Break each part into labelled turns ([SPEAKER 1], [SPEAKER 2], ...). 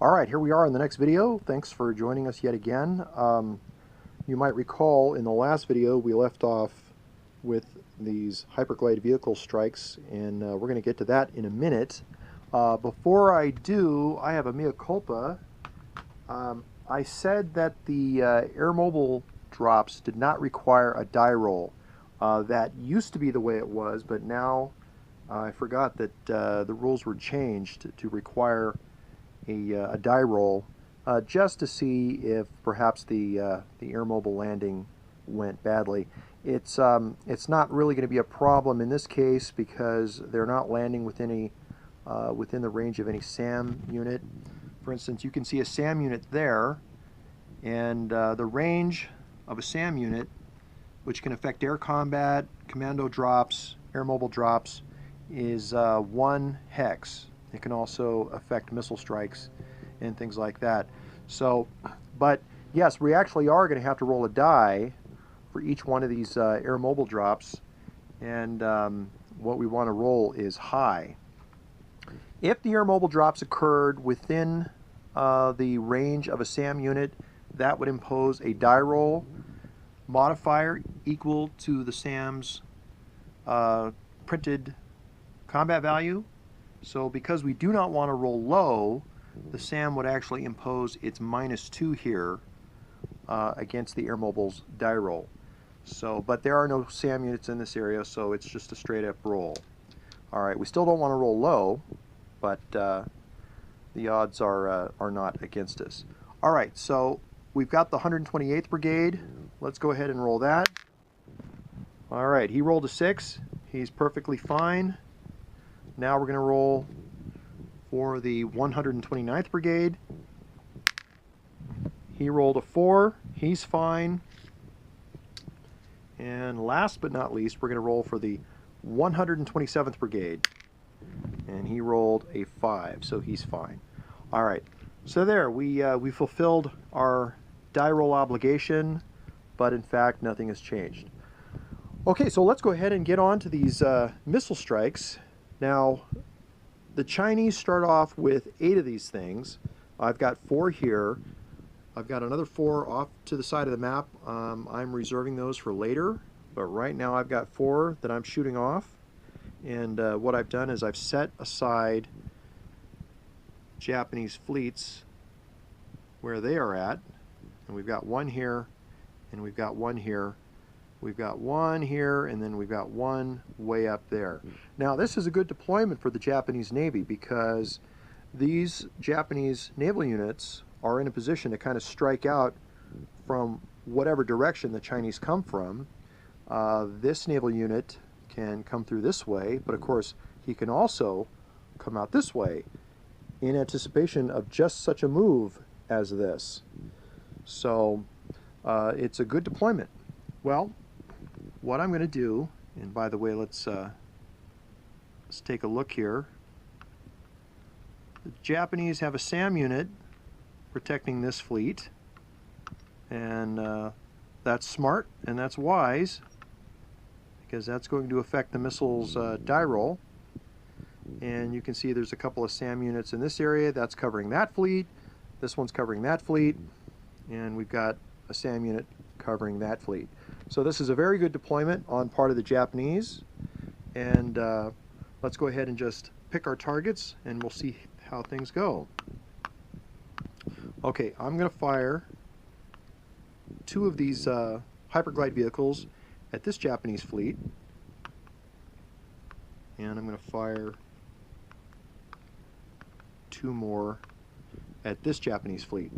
[SPEAKER 1] Alright, here we are in the next video. Thanks for joining us yet again. You might recall in the last video we left off with these hyperglide vehicle strikes, and we're going to get to that in a minute. Before I do, I have a mea culpa. I said that the air mobile drops did not require a die roll. That used to be the way it was, but now I forgot that the rules were changed to require a die roll just to see if perhaps the air mobile landing went badly. It's not really going to be a problem in this case because they're not landing within the range of any SAM unit. For instance, you can see a SAM unit there, and the range of a SAM unit, which can affect air combat, commando drops, air mobile drops, is 1 hex. It can also affect missile strikes and things like that. So, but yes, we actually are going to have to roll a die for each one of these air mobile drops, and what we want to roll is high. If the air mobile drops occurred within the range of a SAM unit, that would impose a die roll modifier equal to the SAM's printed combat value. So because we do not want to roll low, the SAM would actually impose its -2 here against the air mobile's die roll. So, but there are no SAM units in this area, so it's just a straight up roll. Alright, we still don't want to roll low, but the odds are not against us. Alright, so we've got the 128th Brigade. Let's go ahead and roll that. Alright, he rolled a 6. He's perfectly fine. Now we're going to roll for the 129th Brigade. He rolled a 4. He's fine. And last but not least, we're going to roll for the 127th Brigade. And he rolled a 5, so he's fine. All right, so there, we fulfilled our die roll obligation, but in fact, nothing has changed. Okay, so let's go ahead and get on to these missile strikes. Now, the Chinese start off with 8 of these things. I've got 4 here. I've got another 4 off to the side of the map. I'm reserving those for later, but right now I've got 4 that I'm shooting off. And what I've done is I've set aside Japanese fleets where they are at. And we've got 1 here, and we've got 1 here. We've got 1 here, and then we've got 1 way up there. Now, this is a good deployment for the Japanese Navy because these Japanese naval units are in a position to kind of strike out from whatever direction the Chinese come from. This naval unit can come through this way, but of course, he can also come out this way in anticipation of just such a move as this. So, it's a good deployment. Well, what I'm going to do, and by the way, let's take a look here. The Japanese have a SAM unit protecting this fleet, and that's smart and that's wise because that's going to affect the missile's die roll. And you can see there's a couple of SAM units in this area that's covering that fleet. This one's covering that fleet, and we've got a SAM unit covering that fleet. So this is a very good deployment on part of the Japanese, and let's go ahead and just pick our targets and we'll see how things go. Okay, I'm going to fire 2 of these hyperglide vehicles at this Japanese fleet, and I'm going to fire 2 more at this Japanese fleet.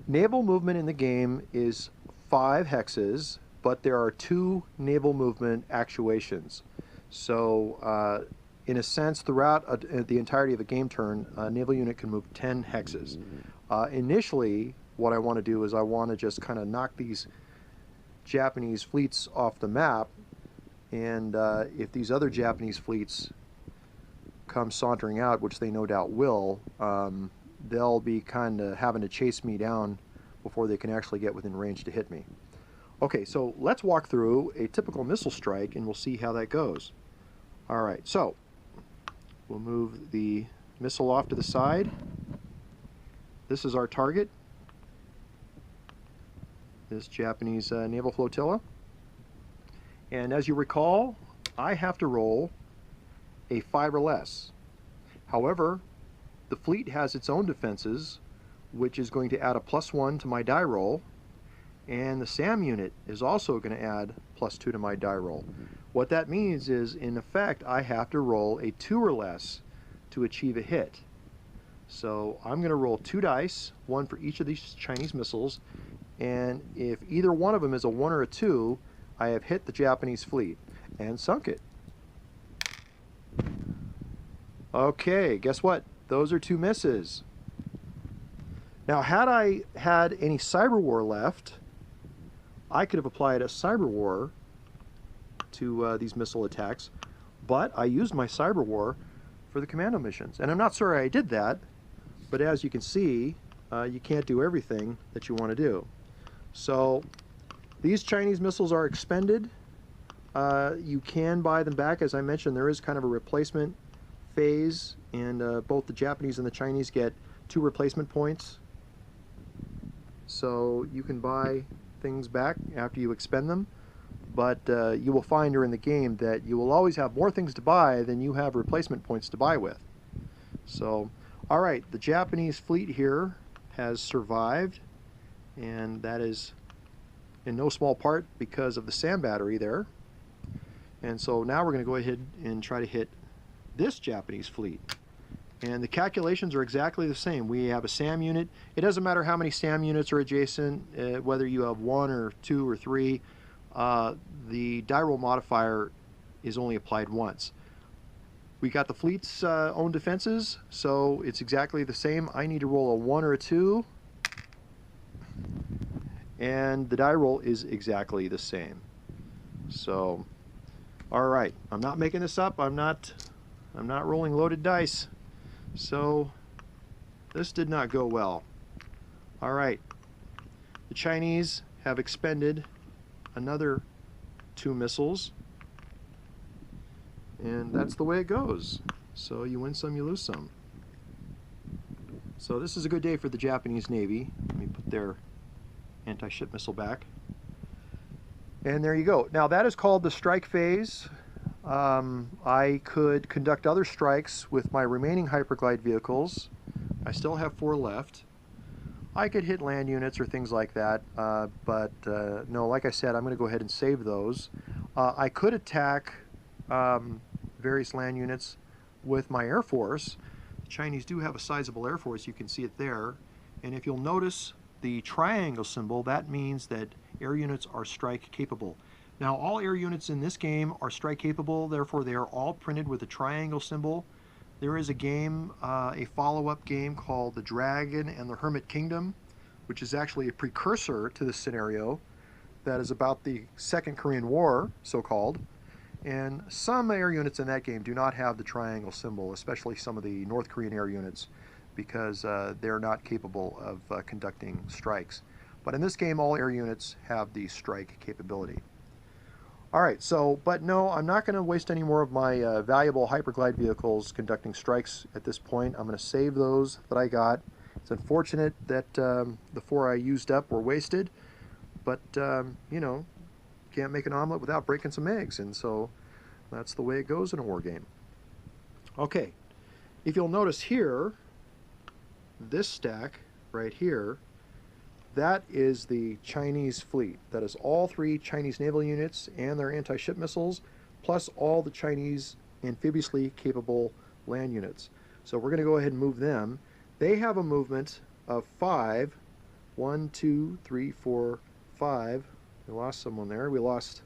[SPEAKER 1] Naval movement in the game is 5 hexes, but there are 2 naval movement actuations. So in a sense, throughout the entirety of a game turn, a naval unit can move 10 hexes. Initially, what I want to do is I want to just kind of knock these Japanese fleets off the map, and if these other Japanese fleets come sauntering out, which they no doubt will, they'll be kind of having to chase me down before they can actually get within range to hit me. Okay, so let's walk through a typical missile strike and we'll see how that goes. Alright, so we'll move the missile off to the side. this is our target, this Japanese naval flotilla. And as you recall, I have to roll a 5 or less. However, the fleet has its own defenses, which is going to add a +1 to my die roll, and the SAM unit is also going to add +2 to my die roll. What that means is, in effect, I have to roll a 2 or less to achieve a hit. So I'm going to roll 2 dice, 1 for each of these Chinese missiles, and if either one of them is a 1 or a 2, I have hit the Japanese fleet and sunk it. Okay, guess what? Those are 2 misses. Now, had I had any cyber war left, I could have applied a cyber war to these missile attacks, but I used my cyber war for the commando missions. And I'm not sorry I did that, but as you can see, you can't do everything that you want to do. So these Chinese missiles are expended. You can buy them back. As I mentioned, there is kind of a replacement phase, and both the Japanese and the Chinese get 2 replacement points. So you can buy things back after you expend them, but you will find during the game that you will always have more things to buy than you have replacement points to buy with. So, alright, the Japanese fleet here has survived, and that is in no small part because of the SAM battery there. And so now we're going to go ahead and try to hit this Japanese fleet. And the calculations are exactly the same. We have a SAM unit. It doesn't matter how many SAM units are adjacent, whether you have 1 or 2 or 3. The die roll modifier is only applied once. We got the fleet's own defenses, so it's exactly the same. I need to roll a 1 or a 2, and the die roll is exactly the same. So, all right, I'm not making this up. I'm not rolling loaded dice. So this did not go well. All right, the Chinese have expended another 2 missiles, and that's the way it goes. So you win some, you lose some. So this is a good day for the Japanese Navy. Let me put their anti-ship missile back. And there you go. Now that is called the strike phase. I could conduct other strikes with my remaining hyperglide vehicles. I still have 4 left. I could hit land units or things like that, but no, like I said, I'm going to go ahead and save those. I could attack various land units with my Air Force. The Chinese do have a sizable Air Force, you can see it there. And if you'll notice the triangle symbol, that means that air units are strike capable. Now, all air units in this game are strike capable, therefore they are all printed with a triangle symbol. There is a game, a follow-up game called The Dragon and the Hermit Kingdom, which is actually a precursor to this scenario that is about the Second Korean War, so-called. And some air units in that game do not have the triangle symbol, especially some of the North Korean air units, because they're not capable of conducting strikes. But in this game, all air units have the strike capability. Alright, so, but no, I'm not going to waste any more of my valuable hyperglide vehicles conducting strikes at this point. I'm going to save those that I got. It's unfortunate that the 4 I used up were wasted, but, you know, can't make an omelet without breaking some eggs, and so that's the way it goes in a war game. Okay, if you'll notice here, this stack right here, that is the Chinese fleet. That is all 3 Chinese naval units and their anti-ship missiles, plus all the Chinese amphibiously capable land units. So we're going to go ahead and move them. They have a movement of 5. 1, 2, 3, 4, 5. We lost someone there. We lost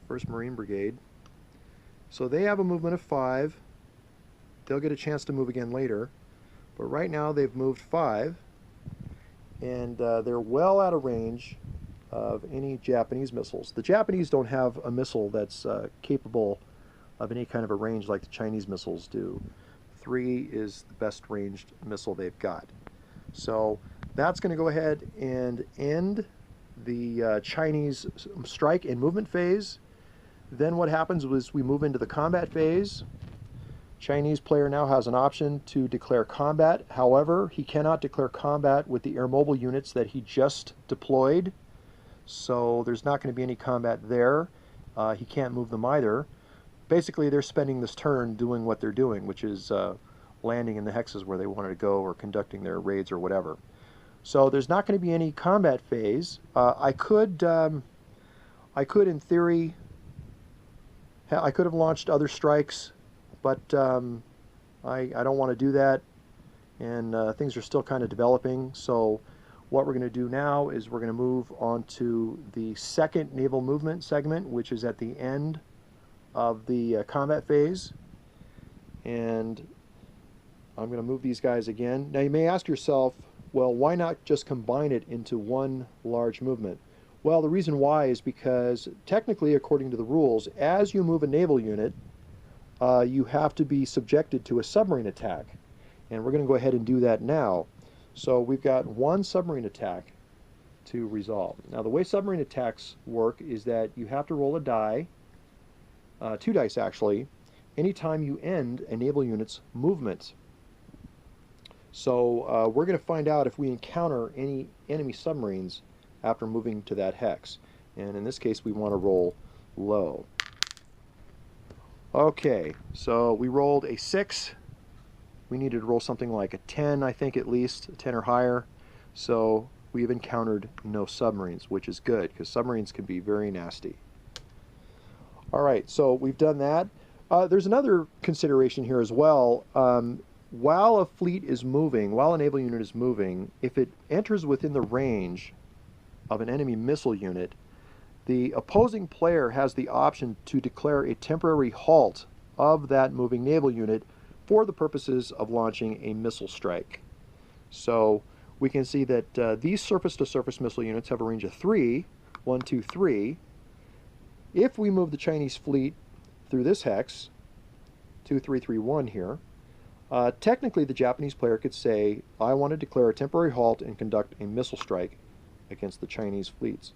[SPEAKER 1] 1st Marine Brigade. So they have a movement of 5. They'll get a chance to move again later. But right now they've moved 5. And they're well out of range of any Japanese missiles. The Japanese don't have a missile that's capable of any kind of a range like the Chinese missiles do. 3 is the best ranged missile they've got. So that's going to go ahead and end the Chinese strike and movement phase. Then what happens is we move into the combat phase. Chinese player now has an option to declare combat. However, he cannot declare combat with the air mobile units that he just deployed. So there's not going to be any combat there. He can't move them either. Basically, they're spending this turn doing what they're doing, which is landing in the hexes where they wanted to go or conducting their raids or whatever. So there's not going to be any combat phase. I could in theory, I could have launched other strikes, but I don't want to do that, and things are still kind of developing. So what we're going to do now is we're going to move on to the second naval movement segment, which is at the end of the combat phase. And I'm going to move these guys again. Now you may ask yourself, well, why not just combine it into one large movement? Well, the reason why is because technically, according to the rules, as you move a naval unit, you have to be subjected to a submarine attack. And we're going to go ahead and do that now. So we've got one submarine attack to resolve. Now the way submarine attacks work is that you have to roll a die, 2 dice actually, anytime you end a naval unit's movement. So we're going to find out if we encounter any enemy submarines after moving to that hex. And in this case, we want to roll low. Okay, so we rolled a 6. We needed to roll something like a 10, I think, at least, a 10 or higher. So we've encountered no submarines, which is good, because submarines can be very nasty. All right, so we've done that. There's another consideration here as well. While a fleet is moving, while a naval unit is moving, if it enters within the range of an enemy missile unit, the opposing player has the option to declare a temporary halt of that moving naval unit for the purposes of launching a missile strike. So we can see that these surface-to-surface missile units have a range of 3, 1, 2, 3. If we move the Chinese fleet through this hex, 2, 3, 3, 1 here, technically the Japanese player could say, I want to declare a temporary halt and conduct a missile strike against the Chinese fleets.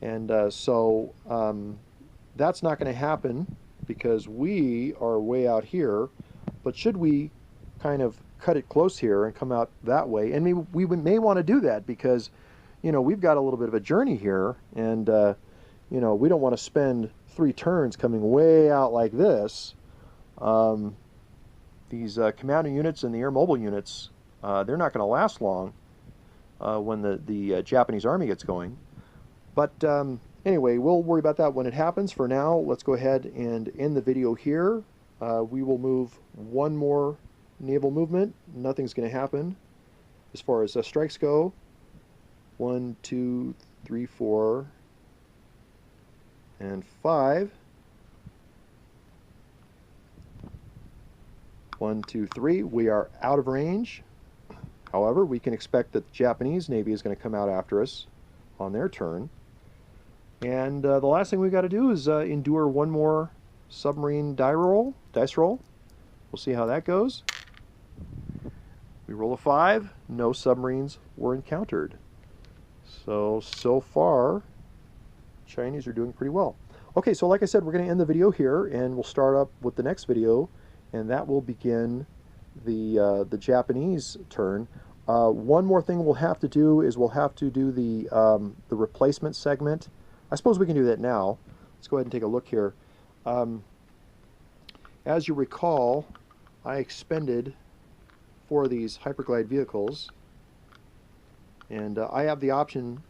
[SPEAKER 1] And so that's not going to happen because we are way out here. But should we kind of cut it close here and come out that way, and we may want to do that because, you know, we've got a little bit of a journey here, and you know, we don't want to spend 3 turns coming way out like this. These commander units and the air mobile units, they're not going to last long when the Japanese army gets going. But anyway, we'll worry about that when it happens. For now, let's go ahead and end the video here. We will move one more naval movement. Nothing's going to happen as far as strikes go. 1, 2, 3, 4, and 5. 1, 2, 3. We are out of range. However, we can expect that the Japanese Navy is going to come out after us on their turn. And the last thing we've got to do is endure one more submarine dice roll. We'll see how that goes. We roll a 5. No submarines were encountered. So far, Chinese are doing pretty well. Okay, so like I said, we're going to end the video here, and we'll start up with the next video, and that will begin the Japanese turn. One more thing we'll have to do is we'll have to do the replacement segment. I suppose we can do that now. Let's go ahead and take a look here. As you recall, I expended 4 of these hyperglide vehicles, and I have the option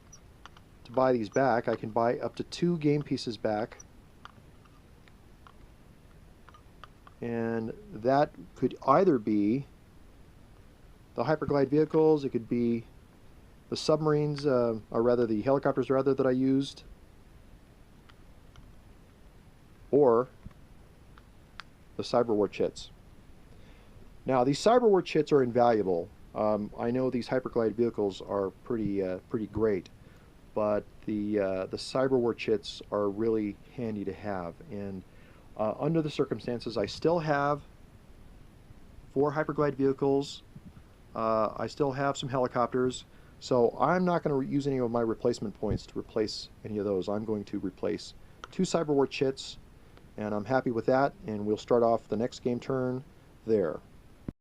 [SPEAKER 1] to buy these back. I can buy up to 2 game pieces back, and that could either be the hyperglide vehicles, it could be the submarines, or rather the helicopters rather, that I used, or the cyber war chits. Now these cyber war chits are invaluable. I know these hyperglide vehicles are pretty great, but the cyber war chits are really handy to have. And under the circumstances, I still have 4 hyperglide vehicles. I still have some helicopters, so I'm not going to use any of my replacement points to replace any of those. I'm going to replace 2 cyber war chits, and I'm happy with that. And we'll start off the next game turn there.